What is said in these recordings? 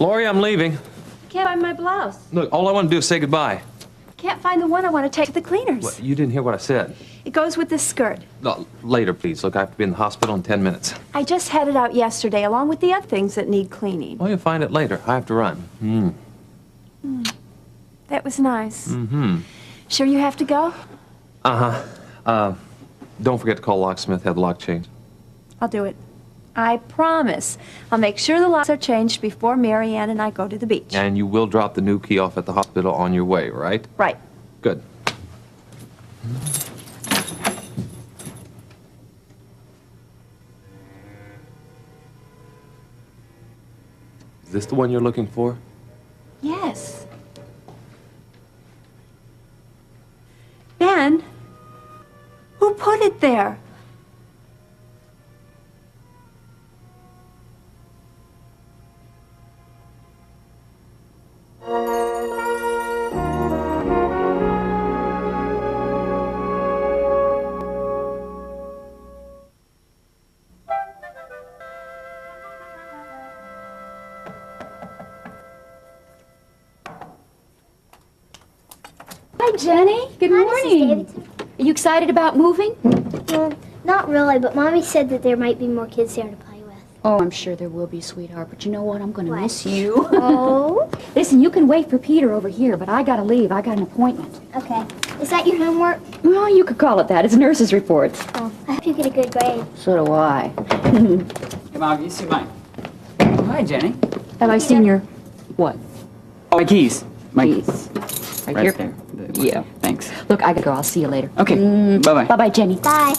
Lori, I'm leaving. Can't find my blouse. Look, all I want to do is say goodbye. Can't find the one I want to take to the cleaners. What, you didn't hear what I said. It goes with this skirt. No, later, please. Look, I have to be in the hospital in 10 minutes. I just had it out yesterday, along with the other things that need cleaning. Well, you'll find it later. I have to run. That was nice. Sure you have to go? Uh-huh. Don't forget to call locksmith, have the lock changed. I'll do it. I promise. I'll make sure the locks are changed before Mary Ann and I go to the beach. And you will drop the new key off at the hospital on your way, right? Right. Good. Is this the one you're looking for? Yes. Ben, who put it there? Hi, Jenny. Good Hi, morning. Mrs. Davidson. Are you excited about moving? Well, not really, but Mommy said that there might be more kids there to play with. Oh, I'm sure there will be, sweetheart. But you know what? I'm going to What? miss you. Oh? Listen, you can wait for Peter over here, but I got to leave. I got an appointment. Okay. Is that your homework? Well, you could call it that. It's nurse's reports. Oh, I hope you get a good grade. So do I. Hey, Mom, you see mine? Oh, hi, Jenny. Have I seen your... what? Oh, my keys. My Keys. Right Right here? there. Yeah. Thanks. Look, I gotta go. I'll see you later. Okay. Bye-bye. Bye-bye, Jenny. Bye.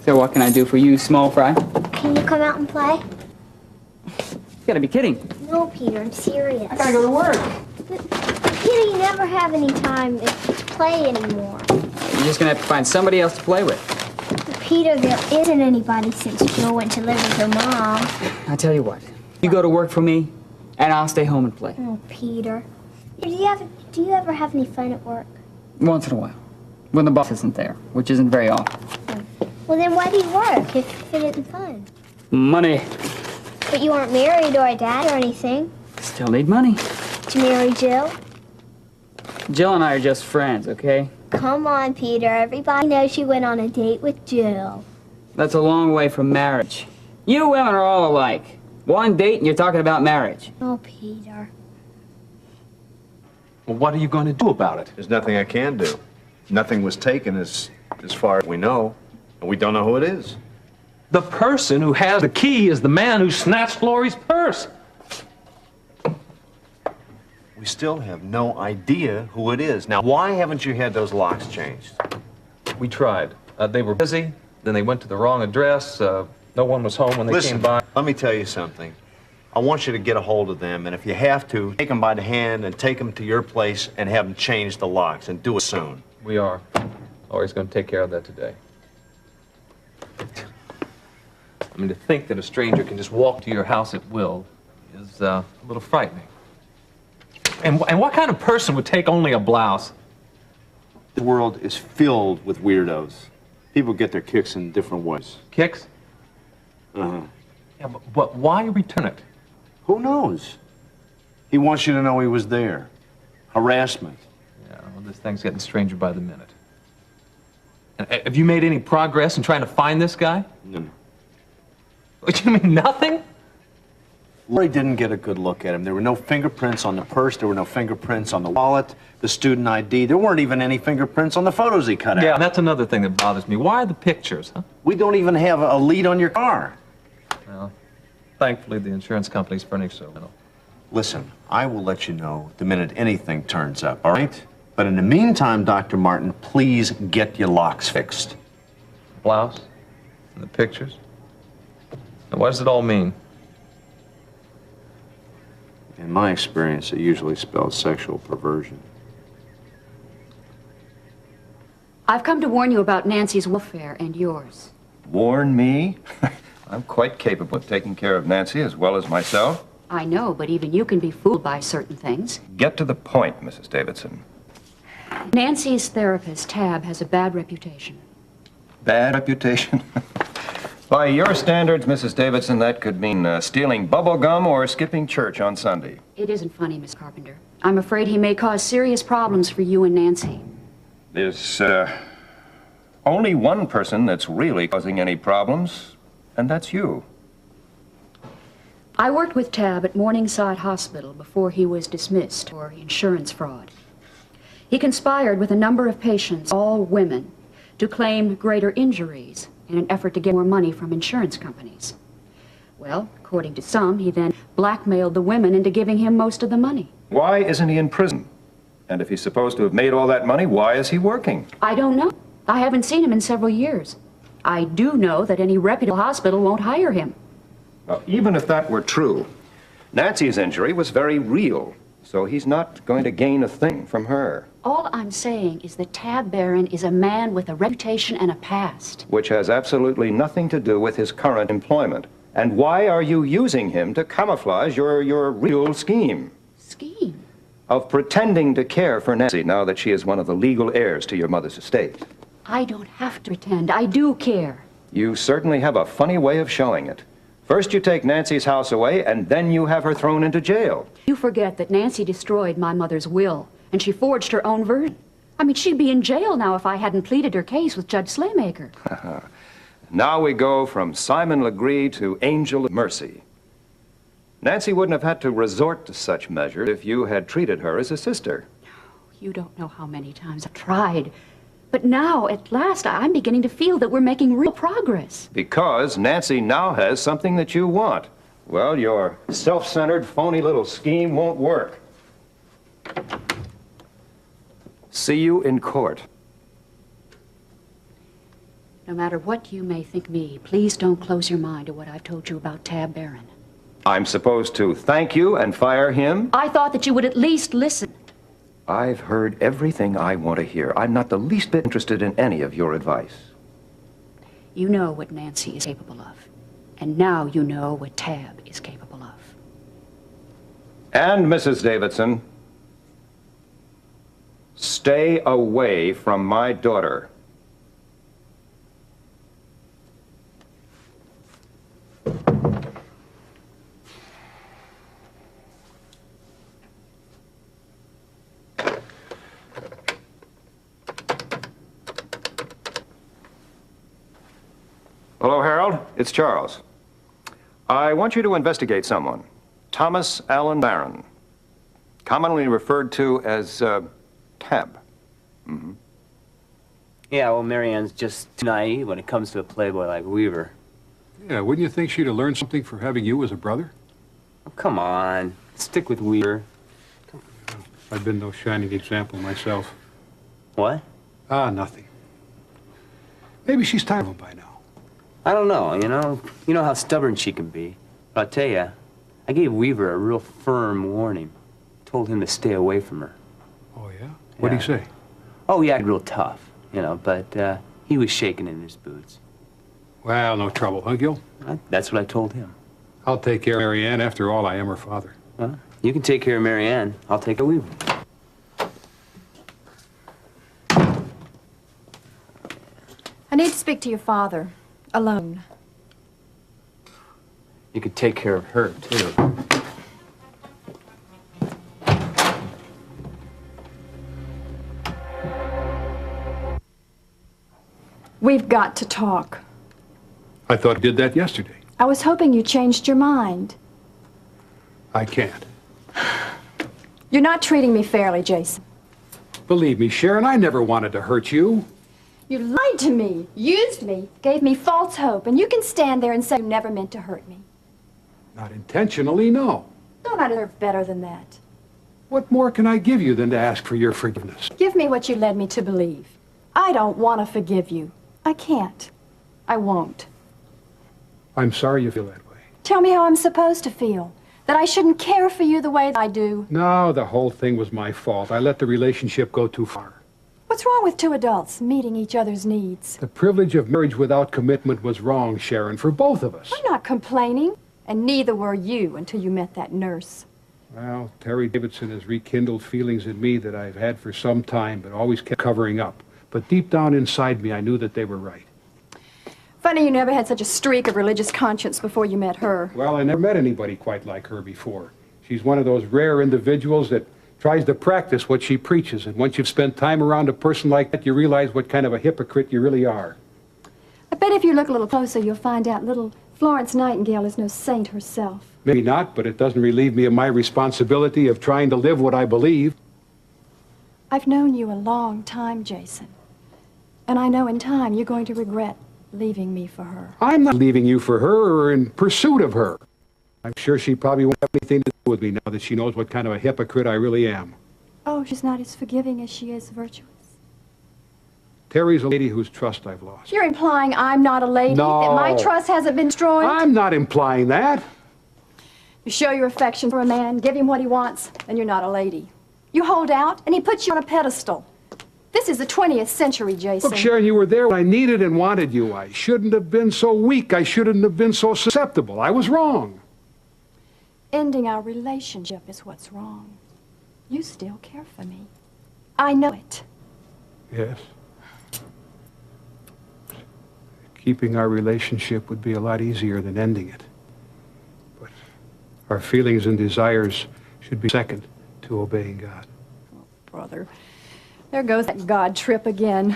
So what can I do for you, small fry? Can you come out and play? You gotta be kidding. No, Peter, I'm serious. I gotta go to work. But, Peter, you never have any time to play anymore. You're just gonna have to find somebody else to play with. But Peter, there isn't anybody since Jill went to live with her mom. I tell you what. You go to work for me, and I'll stay home and play. Oh, Peter. Do you ever have any fun at work? Once in a while. When the boss isn't there, which isn't very often. Well, then why do you work if it isn't fun? Money. But you aren't married or a dad or anything. Still need money. Did you marry Jill? Jill and I are just friends, okay? Come on, Peter. Everybody knows you went on a date with Jill. That's a long way from marriage. You women are all alike. One date and you're talking about marriage. Oh, Peter. Well, what are you going to do about it? There's nothing I can do. Nothing was taken as far as we know, and we don't know who it is. The person who has the key is the man who snatched Lori's purse. We still have no idea who it is. Now, why haven't you had those locks changed? We tried. They were busy. Then they went to the wrong address. No one was home when they Listen, came by. let me tell you something. I want you to get a hold of them, and if you have to, take them by the hand and take them to your place and have them change the locks, and do it soon. We are. Lori's going to take care of that today. I mean, to think that a stranger can just walk to your house at will is a little frightening. And what kind of person would take only a blouse? The world is filled with weirdos. People get their kicks in different ways. Kicks? Uh-huh. Yeah, but why return it? Who knows? He wants you to know he was there. Harassment. Yeah, well, this thing's getting stranger by the minute. And, have you made any progress in trying to find this guy? No. What, you mean nothing? Lori didn't get a good look at him. There were no fingerprints on the purse. There were no fingerprints on the wallet, the student ID. There weren't even any fingerprints on the photos he cut out. Yeah, that's another thing that bothers me. Why the pictures, huh? We don't even have a lead on your car. Well, thankfully the insurance company's furnished so little. Listen, I will let you know the minute anything turns up, all right? But in the meantime, Dr. Martin, please get your locks fixed. Blouse? And the pictures? Now, what does it all mean? In my experience, it usually spells sexual perversion. I've come to warn you about Nancy's welfare and yours. Warn me? I'm quite capable of taking care of Nancy as well as myself. I know, but even you can be fooled by certain things. Get to the point, Mrs. Davidson. Nancy's therapist, Tab, has a bad reputation. Bad reputation? By your standards, Mrs. Davidson, that could mean stealing bubble gum or skipping church on Sunday. It isn't funny, Miss Carpenter. I'm afraid he may cause serious problems for you and Nancy. There's only one person that's really causing any problems, and that's you. I worked with Tab at Morningside Hospital before he was dismissed for insurance fraud. He conspired with a number of patients, all women, to claim greater injuries in an effort to get more money from insurance companies. Well, according to some, he then blackmailed the women into giving him most of the money. Why isn't he in prison? And if he's supposed to have made all that money, why is he working? I don't know. I haven't seen him in several years. I do know that any reputable hospital won't hire him. Well, even if that were true, Nancy's injury was very real, so he's not going to gain a thing from her. All I'm saying is that Tab Barron is a man with a reputation and a past. Which has absolutely nothing to do with his current employment. And why are you using him to camouflage your real scheme? Scheme? Of pretending to care for Nancy now that she is one of the legal heirs to your mother's estate. I don't have to pretend. I do care. You certainly have a funny way of showing it. First you take Nancy's house away, and then you have her thrown into jail. You forget that Nancy destroyed my mother's will, and she forged her own version. I mean, she'd be in jail now if I hadn't pleaded her case with Judge Slaymaker. Now we go from Simon Legree to Angel of Mercy. Nancy wouldn't have had to resort to such measures if you had treated her as a sister. You don't know how many times I've tried. But now, at last, I'm beginning to feel that we're making real progress. Because Nancy now has something that you want. Well, your self-centered, phony little scheme won't work. See you in court. No matter what you may think me, please don't close your mind to what I've told you about Tab Barron. I'm supposed to thank you and fire him? I thought that you would at least listen. I've heard everything I want to hear. I'm not the least bit interested in any of your advice. You know what Nancy is capable of. And now you know what Tab is capable of. And, Mrs. Davidson, stay away from my daughter. Hello, Harold. It's Charles. I want you to investigate someone. Thomas Allen Barron, commonly referred to as Tab. Mm-hmm. Yeah, well, Marianne's just too naive when it comes to a playboy like Weaver. Yeah, wouldn't you think she'd have learned something for having you as a brother? Oh, come on. Stick with Weaver. I've been no shining example myself. What? Ah, nothing. Maybe she's tired of him by now. I don't know, You know how stubborn she can be. But I'll tell you, I gave Weaver a real firm warning. Told him to stay away from her. Oh, yeah? What'd he say? Oh, yeah, real tough, but he was shaking in his boots. Well, no trouble, huh, Gil? That's what I told him. I'll take care of Marianne. After all, I am her father. Well, you can take care of Marianne. I'll take care of Weaver. I need to speak to your father. Alone. You could take care of her, too. We've got to talk. I thought you did that yesterday. I was hoping you changed your mind. I can't. You're not treating me fairly, Jason. Believe me, Sharon, I never wanted to hurt you. You lied to me, used me, gave me false hope, and you can stand there and say you never meant to hurt me. Not intentionally, no. Don't I deserve better than that? What more can I give you than to ask for your forgiveness? Give me what you led me to believe. I don't want to forgive you. I can't. I won't. I'm sorry you feel that way. Tell me how I'm supposed to feel. That I shouldn't care for you the way I do. No, the whole thing was my fault. I let the relationship go too far. What's wrong with two adults meeting each other's needs? The privilege of marriage without commitment was wrong, Sharon, for both of us. I'm not complaining, and neither were you until you met that nurse. Well, Terry Davidson has rekindled feelings in me that I've had for some time, but always kept covering up. But deep down inside me, I knew that they were right. Funny you never had such a streak of religious conscience before you met her. Well, I never met anybody quite like her before. She's one of those rare individuals that tries to practice what she preaches, and once you've spent time around a person like that, you realize what kind of a hypocrite you really are. I bet if you look a little closer, you'll find out little Florence Nightingale is no saint herself. Maybe not, but it doesn't relieve me of my responsibility of trying to live what I believe. I've known you a long time, Jason. And I know in time you're going to regret leaving me for her. I'm not leaving you for her or in pursuit of her. I'm sure she probably won't have anything to do with me now that she knows what kind of a hypocrite I really am. Oh, she's not as forgiving as she is virtuous. Terry's a lady whose trust I've lost. You're implying I'm not a lady? No. That my trust hasn't been destroyed? I'm not implying that. You show your affection for a man, give him what he wants, and you're not a lady. You hold out, and he puts you on a pedestal. This is the 20th century, Jason. Look, Sharon, you were there when I needed and wanted you. I shouldn't have been so weak. I shouldn't have been so susceptible. I was wrong. Ending our relationship is what's wrong. You still care for me. I know it. Yes. Keeping our relationship would be a lot easier than ending it. But our feelings and desires should be second to obeying God. Oh, brother. There goes that God trip again.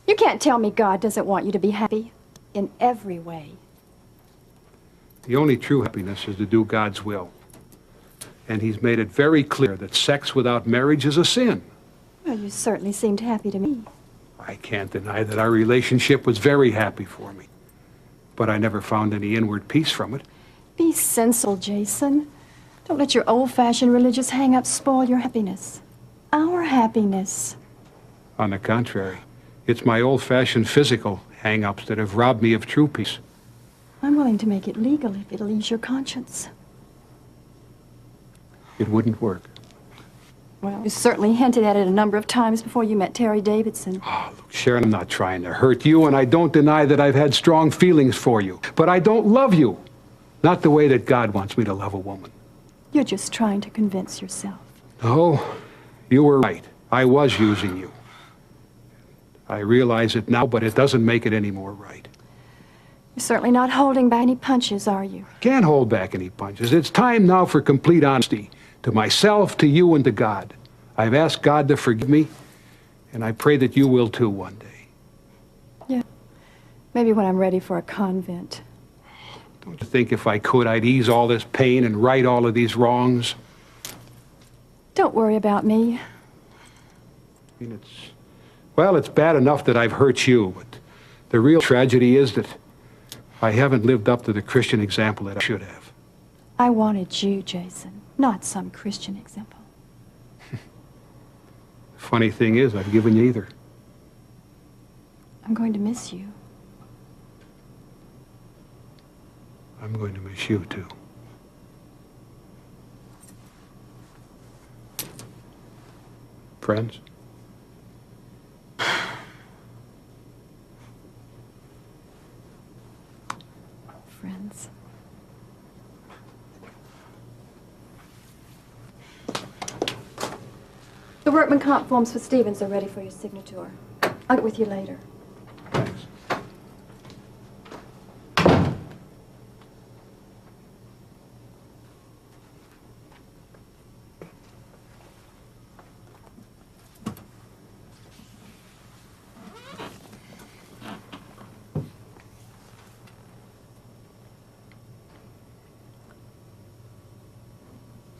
You can't tell me God doesn't want you to be happy in every way. The only true happiness is to do God's will. And He's made it very clear that sex without marriage is a sin. Well, you certainly seemed happy to me. I can't deny that our relationship was very happy for me. But I never found any inward peace from it. Be sensible, Jason. Don't let your old-fashioned religious hang-ups spoil your happiness. Our happiness. On the contrary, it's my old-fashioned physical hang-ups that have robbed me of true peace. I'm willing to make it legal if it'll ease your conscience. It wouldn't work. Well, you certainly hinted at it a number of times before you met Terry Davidson. Oh, look, Sharon, I'm not trying to hurt you, and I don't deny that I've had strong feelings for you. But I don't love you. Not the way that God wants me to love a woman. You're just trying to convince yourself. No, you were right. I was using you. I realize it now, but it doesn't make it any more right. You're certainly not holding back any punches, are you? Can't hold back any punches. It's time now for complete honesty. To myself, to you, and to God. I've asked God to forgive me, and I pray that you will too one day. Yeah. Maybe when I'm ready for a convent. Don't you think if I could, I'd ease all this pain and right all of these wrongs? Don't worry about me. I mean, it's bad enough that I've hurt you, but the real tragedy is that I haven't lived up to the Christian example that I should have. I wanted you, Jason, not some Christian example. The funny thing is, I've given you either. I'm going to miss you. I'm going to miss you, too. Friends? Friends. The workman comp forms for Stevens are ready for your signature. I'll get with you later. Thanks.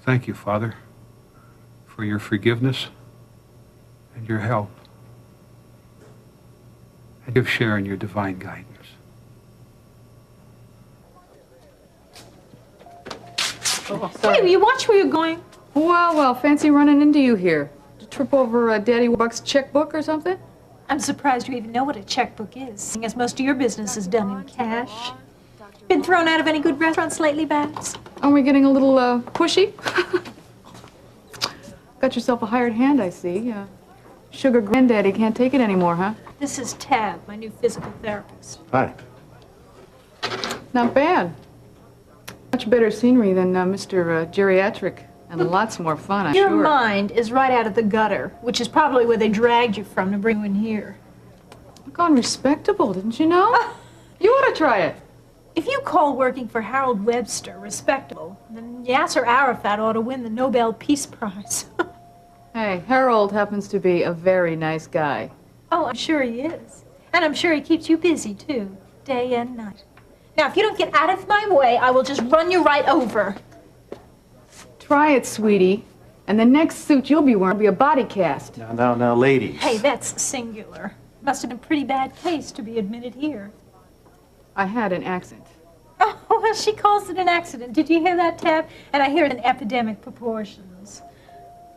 Thank you, Father, for your forgiveness and your help, and give Sharon your divine guidance. Hey, will you watch where you're going? Well, fancy running into you here. To trip over Daddy Buck's checkbook or something? I'm surprised you even know what a checkbook is, seeing as most of your business is done in cash. Been thrown out of any good restaurants lately, Babs? Aren't we getting a little pushy? Got yourself a hired hand, I see. Sugar Granddaddy can't take it anymore, huh? This is Tab, my new physical therapist. Hi. Not bad. Much better scenery than Mr. Geriatric, and lots more fun, I'm Your sure. mind is right out of the gutter, which is probably where they dragged you from to bring you in here. Look on respectable, didn't you know? You ought to try it. If you call working for Harold Webster respectable, then Yasser Arafat ought to win the Nobel Peace Prize. Hey, Harold happens to be a very nice guy. Oh, I'm sure he is. And I'm sure he keeps you busy, too, day and night. Now, if you don't get out of my way, I will just run you right over. Try it, sweetie. And the next suit you'll be wearing will be a body cast. Now, ladies. Hey, that's singular. Must have been a pretty bad case to be admitted here. I had an accent. Oh, well, she calls it an accident. Did you hear that, Tab? And I hear it in epidemic proportions.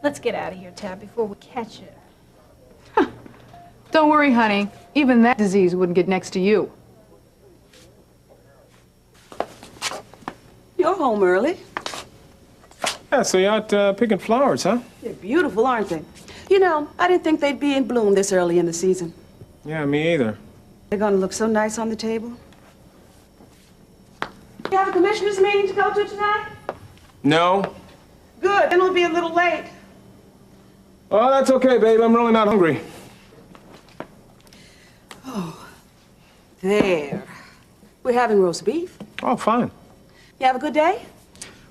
Let's get out of here, Tab, before we catch it. Don't worry, honey. Even that disease wouldn't get next to you. You're home early. Yeah, so you're out picking flowers, huh? They're beautiful, aren't they? You know, I didn't think they'd be in bloom this early in the season. Yeah, me either. They're gonna look so nice on the table. You have a commissioners meeting to go to tonight? No? Good, then we'll be a little late. Oh, that's okay, babe. I'm really not hungry. Oh, there. We're having roast beef. Oh, fine. You have a good day?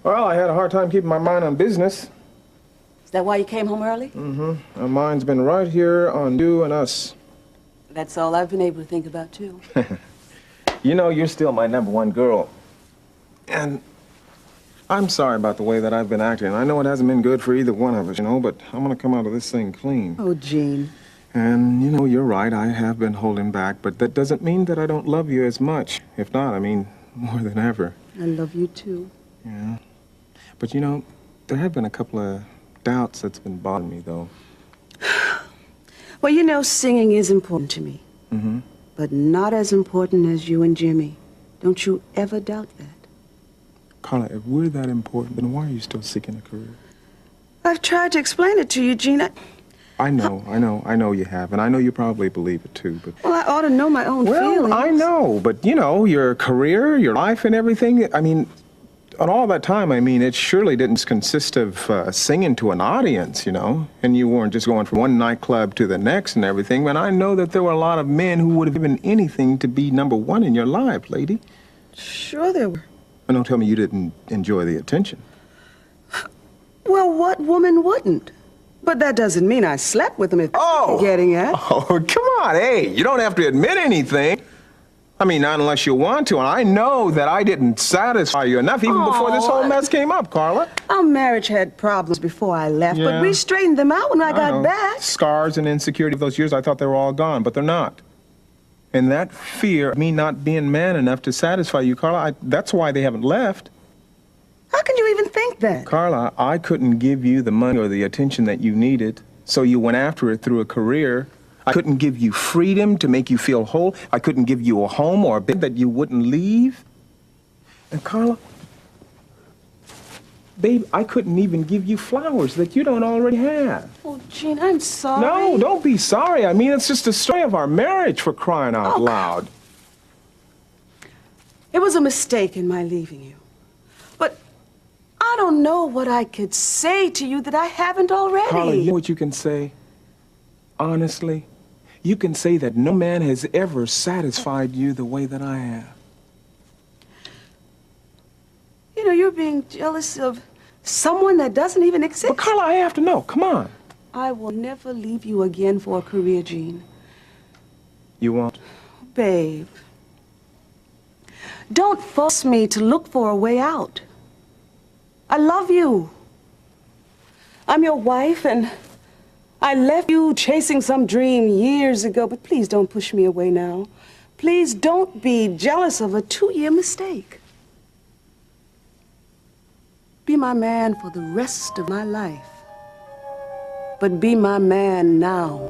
Well, I had a hard time keeping my mind on business. Is that why you came home early? Mm-hmm. My mind's been right here on you and us. That's all I've been able to think about, too. You know, you're still my #1 girl. And I'm sorry about the way that I've been acting. I know it hasn't been good for either one of us, you know, but I'm gonna come out of this thing clean. Oh, Gene. And, you know, you're right. I have been holding back, but that doesn't mean that I don't love you as much. If not, I mean, more than ever. I love you, too. Yeah. But, you know, there have been a couple of doubts that's been bothering me, though. Well, you know, singing is important to me. Mm-hmm. But not as important as you and Jimmy. Don't you ever doubt that. Carla, if we're that important, then why are you still seeking a career? I've tried to explain it to you, Gene. I know you have, and I know you probably believe it too, but... Well, I ought to know my own feelings. Well, I know, but, you know, your career, your life and everything, I mean, on all that time, I mean, it surely didn't consist of singing to an audience, you know, and you weren't just going from one nightclub to the next and everything, but I know that there were a lot of men who would have given anything to be #1 in your life, lady. Sure there were. And don't tell me you didn't enjoy the attention. Well, what woman wouldn't? But that doesn't mean I slept with them if you're getting at. Oh, come on, hey, you don't have to admit anything. I mean, not unless you want to, and I know that I didn't satisfy you enough even before this whole mess came up, Carla. Our marriage had problems before I left, but we straightened them out when I got back. Scars and insecurity of those years, I thought they were all gone, but they're not. And that fear of me not being man enough to satisfy you, Carla, that's why they haven't left. How can you even think that? Carla, I couldn't give you the money or the attention that you needed, so you went after it through a career. I couldn't give you freedom to make you feel whole. I couldn't give you a home or a bed that you wouldn't leave. And Carla, babe, I couldn't even give you flowers that you don't already have. Oh, Gene, I'm sorry. No, don't be sorry. I mean, it's just the story of our marriage, for crying out loud. It was a mistake in my leaving you. But I don't know what I could say to you that I haven't already. Carla, you know what you can say? Honestly, you can say that no man has ever satisfied you the way that I have. You know, you're being jealous of someone that doesn't even exist. But Carla, I have to know. Come on. I will never leave you again for a career, Gene. You won't? Babe, don't force me to look for a way out. I love you. I'm your wife, and I left you chasing some dream years ago, but please don't push me away now. Please don't be jealous of a 2-year mistake. Be my man for the rest of my life. But be my man now.